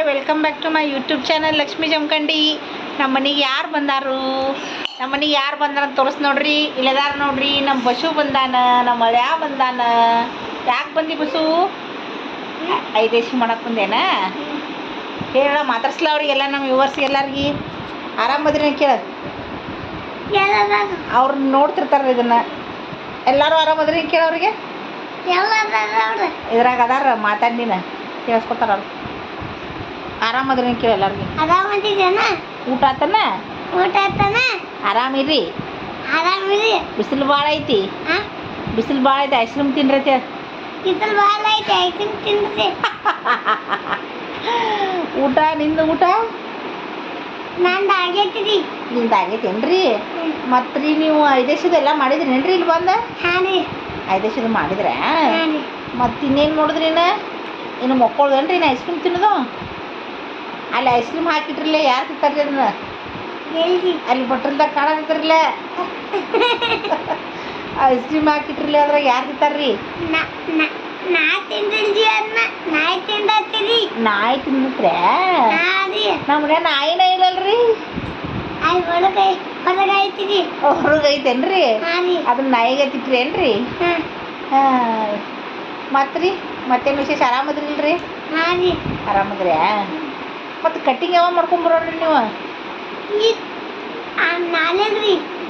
Hi welcome back to my YouTube channel Lakshmi Jamakhandi. ನಮ್ಮ ಮನೆಗೆ ಯಾರು ಬಂದಾರು, ನಮ್ಮ ಮನೆಗೆ ಯಾರು ಬಂದಾರ ಅಂತ ತೋರಿಸ್ ನೋಡ್ರಿ. ಇಲ್ಲದಾರ ನೋಡ್ರಿ, ನಮ್ಮ ಬಸು ಬಂದಾನ, ನಮ್ಮ ಮಳ್ಯಾ ಬಂದಾನ. ಯಾಕೆ ಬಂದಿ ಬಸು? ಐದೇಶಿ ಮಾಡಕ್ಕೆ ಬಂದೇನ? ಹೇಳ, ಮಾತಾಡ್ಸ್ಲ ಅವ್ರಿಗೆಲ್ಲ, ನಮ್ಮ ವ್ಯೂವರ್ಸ್ ಎಲ್ಲರಿಗೆ. ಆರಾಮದ್ರಿ ಕೇಳ, ಅವ್ರು ನೋಡ್ತಿರ್ತಾರ ಇದನ್ನ. ಎಲ್ಲರೂ ಆರಾಮದ್ರಿ ಕೇಳ ಅವ್ರಿಗೆ. ಇದ್ರಾಗ ಅದಾರ ಮಾತಾಡಿ ನೀನು ಕೇಳಿಸ್ಕೊತಾರ. ಅವ್ರು ಆರಾಮದ್ರಿ ಕೇಳ ಎಲ್ಲರಿಗೆ. ಊಟ ಆತನ? ಆರಾಮಿರಿ? ಬಿಸಿಲು ಭಾಳ ಐತಿ, ಬಿಸಿಲು ಭಾಳ ಐತಿ. ಐಸ್ ಕ್ರೀಮ್ ತಿನ್ರೈತಿ. ಊಟ ನಿಂದು ಊಟ ನಿಂದು ಆಗೈತೇನ್ರಿ? ಮತ್ತು ರೀ ನೀವು ಐದೇಶದ ಎಲ್ಲ ಮಾಡಿದ್ರೇನ್ರಿ ಇಲ್ಲಿ ಬಂದ? ಐದೇಶದ ಮಾಡಿದ್ರೆ ಮತ್ತು ಇನ್ನೇನು ನೋಡಿದ್ರಿ? ಇನ್ನು ಮಕ್ಕಳ್ದೇನ್ರಿ ಇನ್ನು ಐಸ್ ಕ್ರೀಮ್ ತಿನ್ನೋದು? ಅಲ್ಲಿ ಐಸ್ ಕ್ರೀಮ್ ಹಾಕಿಟ್ರಲ್ಲ, ಯಾರು ತಿಂತಾರ್ರಿ ಅದನ್ನ? ಅಲ್ಲಿ ಬಟ್ರಲ್ದಾಗ ಕಾಣಕತ್ತಿರಲ್ಲ, ಐಸ್ ಕ್ರೀಮ್ ಹಾಕಿಟ್ರಲ್ಲ, ಅದ್ರಾಗ ಯಾರು ತಿಂತಾರ್ರಿ? ನಾಯಿ ತಿನ್ನತ್ರೆ? ನಮ್ಮ ಮನೆ ನಾಯಿನ ಇಲ್ಲಲ್ರಿ. ಹೊರಗೈತೇನ್ರಿ? ಅದನ್ನ ನಾಯಿಗೆ ತಿಟ್ರೇನ್ರಿ? ಹಾಂ. ಮತ್ತು ರೀ ಮತ್ತೇನು ವಿಶೇಷ? ಆರಾಮದ್ರಿ ಇಲ್ರಿ? ಆರಾಮದ್ರಿ? ಮತ್ತು ಕಟ್ಟಿಂಗ್ ಯಾವಾಗ ಮಾಡ್ಕೊಂಬರೋಣ್ರಿ ನೀವು?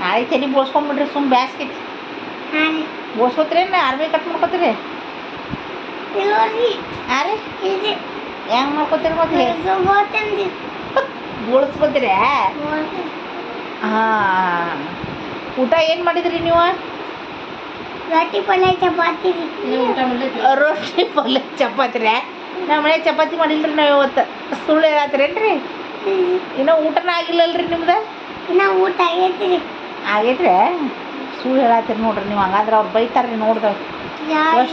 ನಾಳೆ ತಲೆ ಬೋಳ್ಸ್ಕೊಂಬಿಡ್ರಿ, ಸುಮ್ಮ ಬ್ಯಾಸ್ಗೈತಿ. ಬೋಳ್ಸ್ಕೊತೀರೇನು? Army cut ಮಾಡ್ಕೊತೀರಿ? ಹಾಂ ರೀ, ಹೆಂಗೆ ಮಾಡ್ಕೊತೀರಿ? ಮತ್ತೆ ಬೋಳ್ಸ್ಕೊತೀರಿ? ಹಾಂ. ಊಟ ಏನು ಮಾಡಿದ್ರಿ ನೀವು? ರೊಟ್ಟಿ ಪಲ್ಯ ಚಪಾತಿ. ರೊಟ್ಟಿ ಪಲ್ಯ ಚಪಾತಿ ರೀ? ನಮ್ಮ ಮನೆ ಚಪಾತಿ ಮಾಡಿಲ್ರಿ ನಾವು ಇವತ್ತು. ಸುಳ್ಳು ಹೇಳತ್ತೀರೇನ್ರಿ? ಇನ್ನೂ ಊಟನ ಆಗಿಲ್ಲಲ್ರಿ ನಿಮ್ದು? ಇನ್ನು ಊಟ ಆಗೈತಿ. ಆಗೈತ್ರಿ? ಸುಳ್ಳು ಹೇಳತ್ತೀರಿ ನೋಡ್ರಿ ನೀವು. ಹಂಗಾದ್ರೆ ಅವ್ರು ಬೈತಾರ್ರಿ ನೋಡ್ದಾಗ.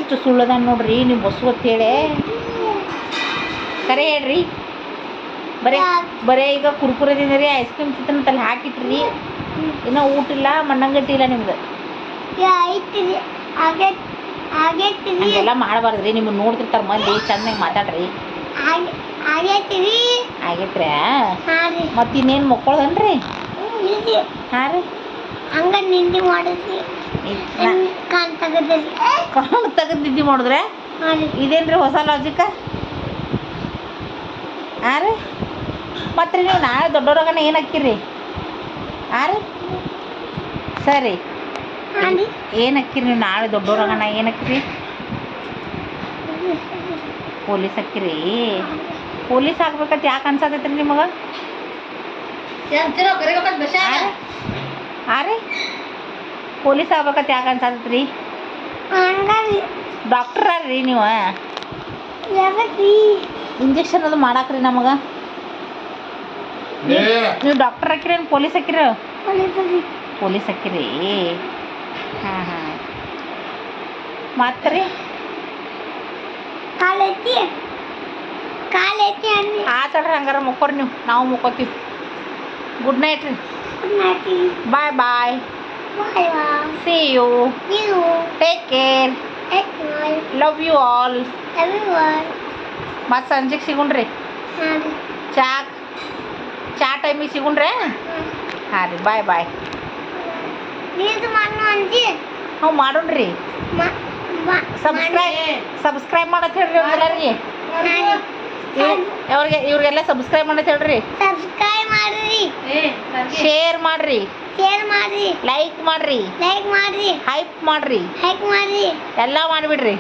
ಎಷ್ಟು ಸುಳ್ಳದ ನೋಡ್ರಿ ನೀವು ಬಸ್ಸು ಅಂತೇಳಿ. ಕರೆ ಹೇಳ್ರಿ. ಬರೇ ಈಗ ಕುರ್ಕುರೆ ತಿಂದ್ರಿ, ಐಸ್ ಕ್ರೀಮ್ ತಿಂತಂತಲ್ಲಿ ಹಾಕಿಟ್ರಿ. ಇನ್ನೂ ಊಟ ಇಲ್ಲ, ಮಣ್ಣಂಗಟ್ಟಿ ಇಲ್ಲ ನಿಮ್ದು. ಹಂಗೆಲ್ಲ ಮಾಡಬಾರ್ದ್ರಿ. ನಿಮ್ಮನ್ನು ನೋಡ್ತಿರ್ತಾರ ಮಂದಿ, ಚೆನ್ನಾಗಿ ಮಾತಾಡ್ರಿ. ಆಗೈತ್ರಿ? ಮತ್ತು ಇನ್ನೇನು ಮಕ್ಕಳದನ್ರಿ? ಹಾಂ ರೀ, ಹಂಗ ನಿಂದಿ ಮಾಡಿದ್ರಿ. ಕಾಣ್ ತೆಗೆದು ನಿದ್ದೆ ಮಾಡಿದ್ರೆ ಇದೇನ್ರಿ ಹೊಸ ಲಾಜಿಕ? ಹಾಂ ರೀ. ಮತ್ತು ರೀ ನೀವು ನಾಳೆ ದೊಡ್ಡವ್ರಾಗನ ಏನು ಹಾಕಿರಿ? ಹಾಂ ರೀ, ಸರಿ. ಏನು ಹಾಕಿರಿ ನೀವು ನಾಳೆ ದೊಡ್ಡವ್ರಾಗನ? ಏನು ಹಾಕಿರಿ? ಪೊಲೀಸ್ ಹಾಕಿರಿ? ಪೊಲೀಸ್ ಹಾಕ್ಬೇಕಂತ ಯಾಕೆ ಅನ್ಸತೈತ್ರಿ ನಿಮಗೆ? ಹಾಂ ರೀ, ಪೊಲೀಸ್ ಆಗ್ಬೇಕಂತ ಯಾಕೆ ಅನ್ಸತೈತ್ರಿ? ಡಾಕ್ಟ್ರ ರೀ ನೀವು? ಇಂಜೆಕ್ಷನ್ ಅದು ಮಾಡಾಕ್ರಿ ನಮಗೆ? ನೀವು ಡಾಕ್ಟರ್ ಹಾಕಿರೇನು ಪೊಲೀಸ್ ಹಾಕಿರ? ಪೊಲೀಸ್ ಹಾಕಿರಿ? ಹಾಂ ಹಾಂ. ಮತ್ತು ರೀ ಆತಡ್ರಿ. ಹಂಗಾರ ಮುಕ್ಕೋರಿ ನೀವು, ನಾವು ಮುಕ್ಕೋತೀವಿ. ಗುಡ್ ನೈಟ್ ರೀ. ಬಾಯ್ ಬಾಯ್. See you. Take care. Love you all. ಮತ್ತು ಸಂಜೆಗೆ ಸಿಗುಣ್ರಿ. ಚಾ ಟೈಮಿಗೆ ಸಿಗುಣ್ರಿ? ಹಾಂ ರೀ, ಬಾಯ್ ಬಾಯ್. ನಾವು ಮಾಡೋಣ್ರಿ. ಸಬ್ಸ್ಕ್ರೈಬ್ ಮಾಡತ್ ಹೇಳ್ರಿ ಅವ್ರಿಗೆಲ್ಲರಿಗೆ. ಇವ್ರಿಗೆಲ್ಲ ಸಬ್ಸ್ಕ್ರೈಬ್ ಮಾಡತ್ ಹೇಳ್ರಿ. ಶೇರ್ ಮಾಡ್ರಿ, ಲೈಕ್ ಮಾಡ್ರಿ, ಹೈಪ್ ಮಾಡ್ರಿ, ಎಲ್ಲ ಮಾಡಿಬಿಡ್ರಿ.